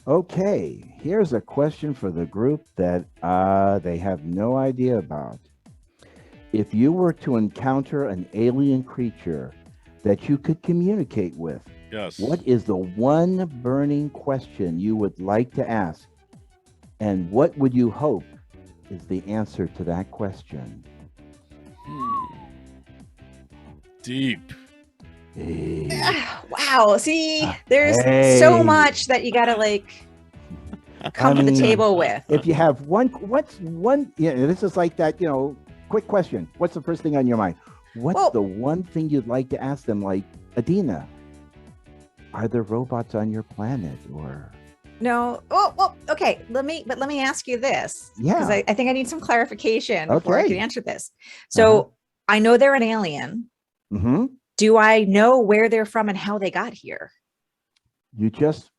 Okay, here's a question for the group that they have no idea about. If you were to encounter an alien creature that you could communicate with, Yes. what is the one burning question you would like to ask? And what would you hope is the answer to that question? Deep. Hey, Wow. See, there's so hey. much that you gotta like I come to the mean, table with. if you have what's one, this is like that, quick question. What's the first thing on your mind? What's Well, the one thing you'd like to ask them? Like, Adina, are there robots on your planet? Or, no. Well, okay. Let me ask you this, because yeah, I think I need some clarification before I can okay. answer this. Uh-huh. So I know they're an alien. Mm-hmm. Do I know where they're from and how they got here? You just,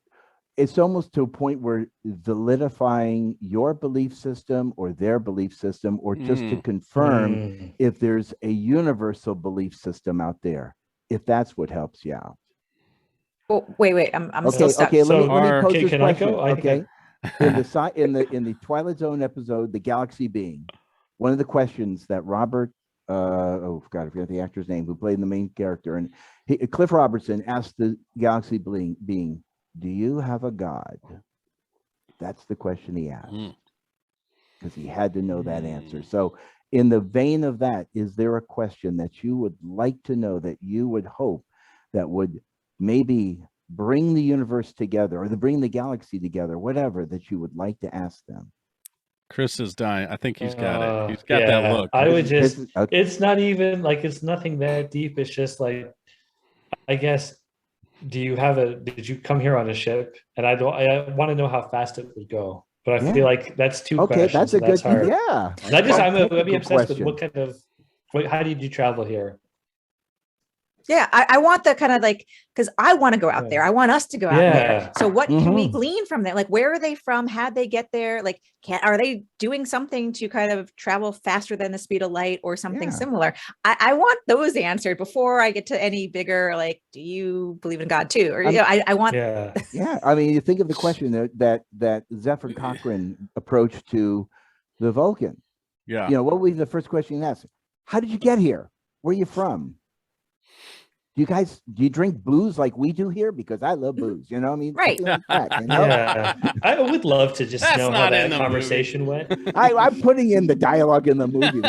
it's almost to a point where validifying your belief system or their belief system, or just to confirm if there's a universal belief system out there, if that's what helps you out. Well, wait. I'm Okay, still stuck. okay. Let me Are- pose Okay, this can I question. go? I think Okay, in the Twilight Zone episode, the galaxy being, one of the questions that Robert, oh God, I forgot the actor's name who played the main character, and Cliff Robertson asked the galaxy being, "Do you have a god?" That's the question he asked, because he had to know that answer. So, in the vein of that, is there a question that you would like to know, that you would hope that would maybe bring the universe together, or bring the galaxy together, whatever, that you would like to ask them? Chris is dying. I think he's got it. He's got that yeah, look. I would just, Okay. it's not even like, it's nothing that deep. It's just like, I guess, did you come here on a ship? And I want to know how fast it would go. But I feel like that's two Okay, questions. that's a and that's good, hard. yeah. And I just, I'd be Technical obsessed with question. what kind of, how did you travel here? Yeah, I want the kind of like, because I want to go out there. I want us to go out there. So what can we glean from there? Like, where are they from? How'd they get there? Like, are they doing something to kind of travel faster than the speed of light or something similar? I want those answered before I get to any bigger, like, do you believe in God too? Or, I want. Yeah. I mean, you think of the question that Zephyr Cochrane approached to the Vulcan. Yeah. What would be the first question you ask? How did you get here? Where are you from? Do you drink booze like we do here? Because I love booze, I mean, right. Like that, Yeah, I would love to just know how that conversation went. I'm putting in the dialogue in the movie.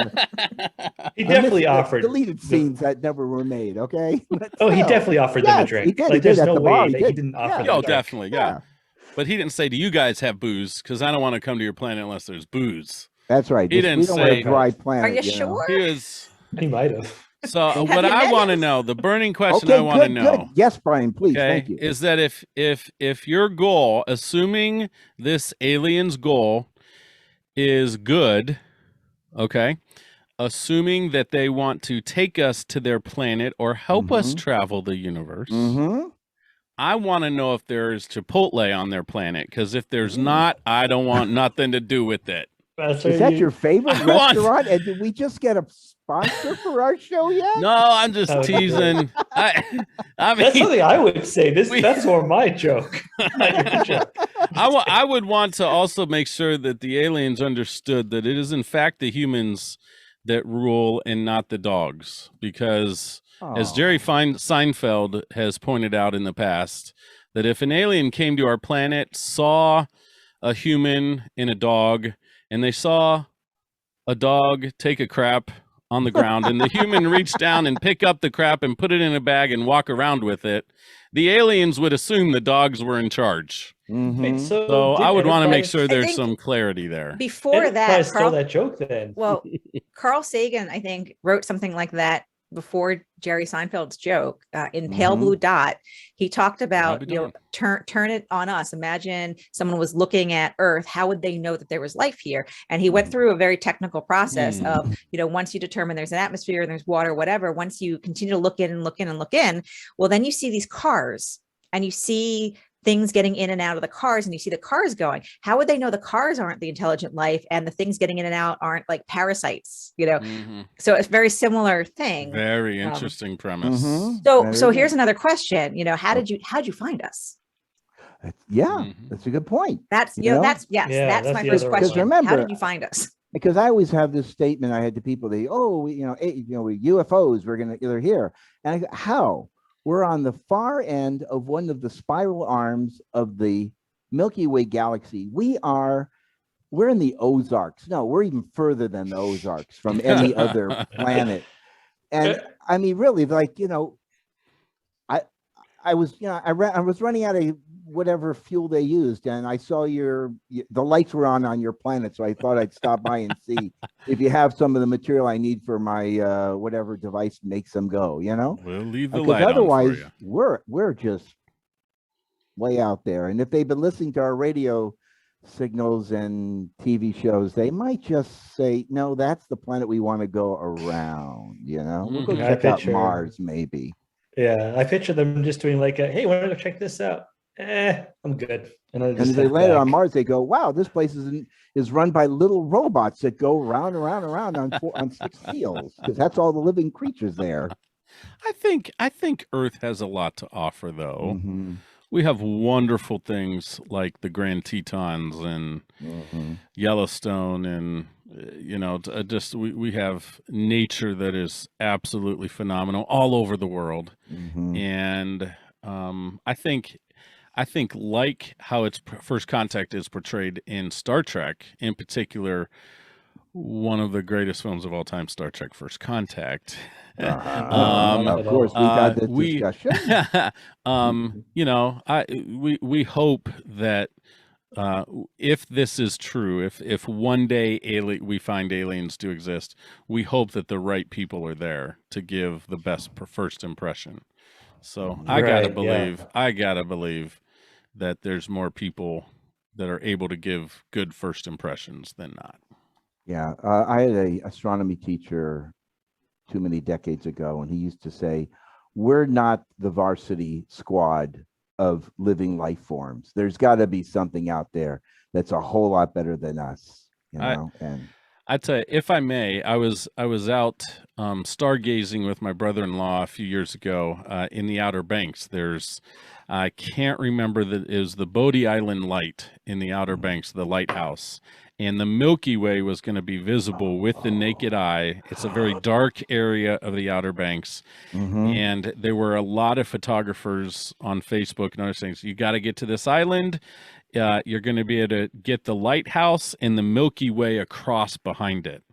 He definitely offered deleted scenes that never were made. Okay. He definitely offered them a drink. He did. Like, He there's did no at the way bar. that he didn't offer them a drink. Definitely, yeah. But he didn't say, "Do you guys have booze?" Because I don't want to come to your planet unless there's booze. That's right. He didn't we don't say, want a dry planet. Are you sure? He might have. So what I want to know, the burning question I want to know. Good. Yes, Brian, please. Thank you. Is that if your goal, assuming this alien's goal is good, okay, assuming that they want to take us to their planet or help us travel the universe, I want to know if there's chipotle on their planet, because if there's not, I don't want nothing to do with it. Is that your favorite restaurant? And did we just get a sponsor for our show yet? No, I'm just teasing. I mean, that's something I would say. That's more my joke. I would want to also make sure that the aliens understood that it is in fact the humans that rule and not the dogs, because as Jerry Seinfeld has pointed out in the past, that if an alien came to our planet, saw a human and a dog, and they saw a dog take a crap on the ground, and the human reached down and pick up the crap and put it in a bag and walk around with it, the aliens would assume the dogs were in charge. So I would want to make sure there's some clarity there. Before that, stole that joke then. Well, Carl Sagan, I think, wrote something like that before Jerry Seinfeld's joke in Pale Blue Dot. He talked about, turn it on us. Imagine someone was looking at Earth. How would they know that there was life here? And he went through a very technical process of, once you determine there's an atmosphere and there's water, whatever, once you continue to look in and look in and look in, well, then you see these cars and you see things getting in and out of the cars, and you see the cars going. How would they know the cars aren't the intelligent life and the things getting in and out aren't like parasites, So it's a very similar thing. Very interesting premise. So here's another question, how'd you find us? That's a good point. That's that's my first question. Remember, how did you find us? Because I always have this statement I had to people, UFOs, we're going to, they're here. And I go, how? We're on the far end of one of the spiral arms of the Milky Way galaxy. We're in the Ozarks. No, we're even further than the Ozarks from any other planet. And I mean, really, like, I was running out of whatever fuel they used, and I saw the lights were on your planet, so I thought I'd stop by and see if you have some of the material I need for my whatever device makes them go. We'll leave the light otherwise on for you. we're just way out there. And if they've been listening to our radio signals and TV shows, they might just say, no, that's the planet we want to go around. We'll go check out Mars, maybe. Yeah, I picture them just doing like, hey, want to go check this out? I'm good. And as they landed on Mars, they go, wow, this place is run by little robots that go round and round and round on 6 wheels, because that's all the living creatures there. I think Earth has a lot to offer, though. We have wonderful things like the Grand Tetons and Yellowstone, and we have nature that is absolutely phenomenal all over the world. And I think like how its first contact is portrayed in Star Trek, in particular, one of the greatest films of all time, Star Trek: First Contact. Of course, we got this discussion. We hope that if this is true, if one day we find aliens do exist, we hope that the right people are there to give the best first impression. So I gotta believe that there's more people that are able to give good first impressions than not. Yeah, I had an astronomy teacher too many decades ago, and he used to say, we're not the varsity squad of living life forms. There's got to be something out there that's a whole lot better than us, and I tell you, if I may, I was out stargazing with my brother-in-law a few years ago in the Outer Banks. I can't remember it was the Bodie Island Light in the Outer Banks, the lighthouse, and the Milky Way was going to be visible with the naked eye. It's a very dark area of the Outer Banks, and there were a lot of photographers on Facebook and other things. You got to get to this island. You're going to be able to get the lighthouse and the Milky Way across behind it.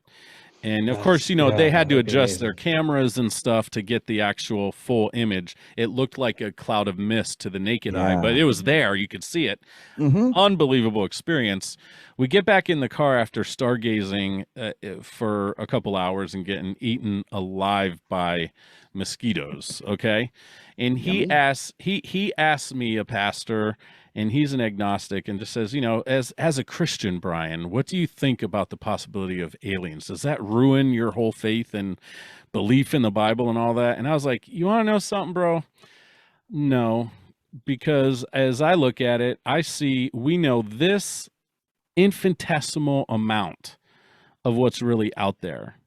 And of course, they had to adjust their cameras and stuff to get the actual full image. It looked like a cloud of mist to the naked eye, but it was there. You could see it. Unbelievable experience. We get back in the car after stargazing for a couple hours and getting eaten alive by mosquitoes. Okay. And he asked me, a pastor, and he's an agnostic, and just says, as a Christian, Brian, what do you think about the possibility of aliens? Does that ruin your whole faith and belief in the Bible and all that? And I was like, you want to know something, bro? No, because as I look at it, we know this infinitesimal amount of what's really out there.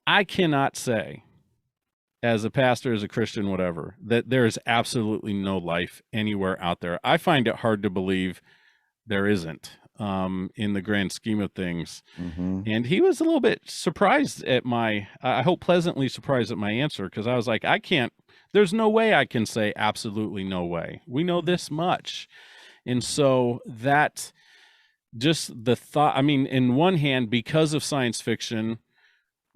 I cannot say, as a pastor, as a Christian, whatever, that there is absolutely no life anywhere out there. I find it hard to believe there isn't in the grand scheme of things. And he was a little bit surprised at I hope pleasantly surprised at my answer, because I was like, there's no way I can say absolutely no way. We know this much. And so that just the thought, in one hand, because of science fiction,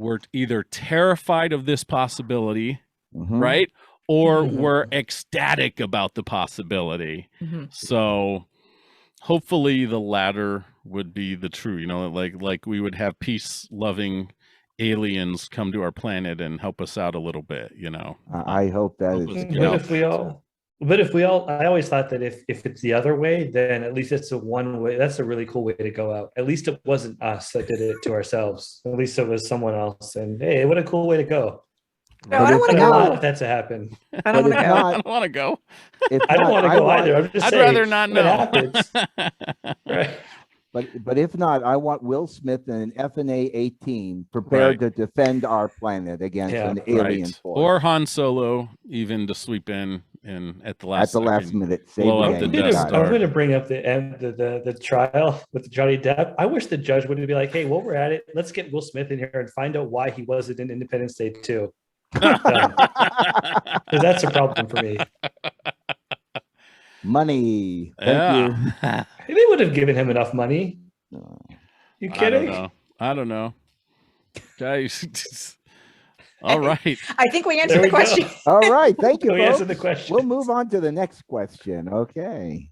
we're either terrified of this possibility, right? Or we're ecstatic about the possibility. So hopefully the latter would be the true, like we would have peace-loving aliens come to our planet and help us out a little bit, I hope that is. But if we all, I always thought that if it's the other way, then at least it's a one way. That's a really cool way to go out. At least it wasn't us that did it to ourselves. At least it was someone else. And hey, what a cool way to go. No, I don't want to go. If that's to happen. I don't want to go. I don't want to go. I don't want to go either. I'm just saying. I'd rather not know. Right. But if not, I want Will Smith and an FNA-18 prepared to defend our planet against an alien force. Or Han Solo, even to sweep in and at the last minute, blow up the Death Star. I'm going to bring up the trial with Johnny Depp. I wish the judge would be like, "Hey, while we're at it, let's get Will Smith in here and find out why he wasn't in Independence Day 2." Because that's a problem for me. Money. Thank you. They would have given him enough money. You kidding? I don't know. Guys. All right. I think we answered the question. All right. Thank you. We answered the question. We'll move on to the next question. Okay.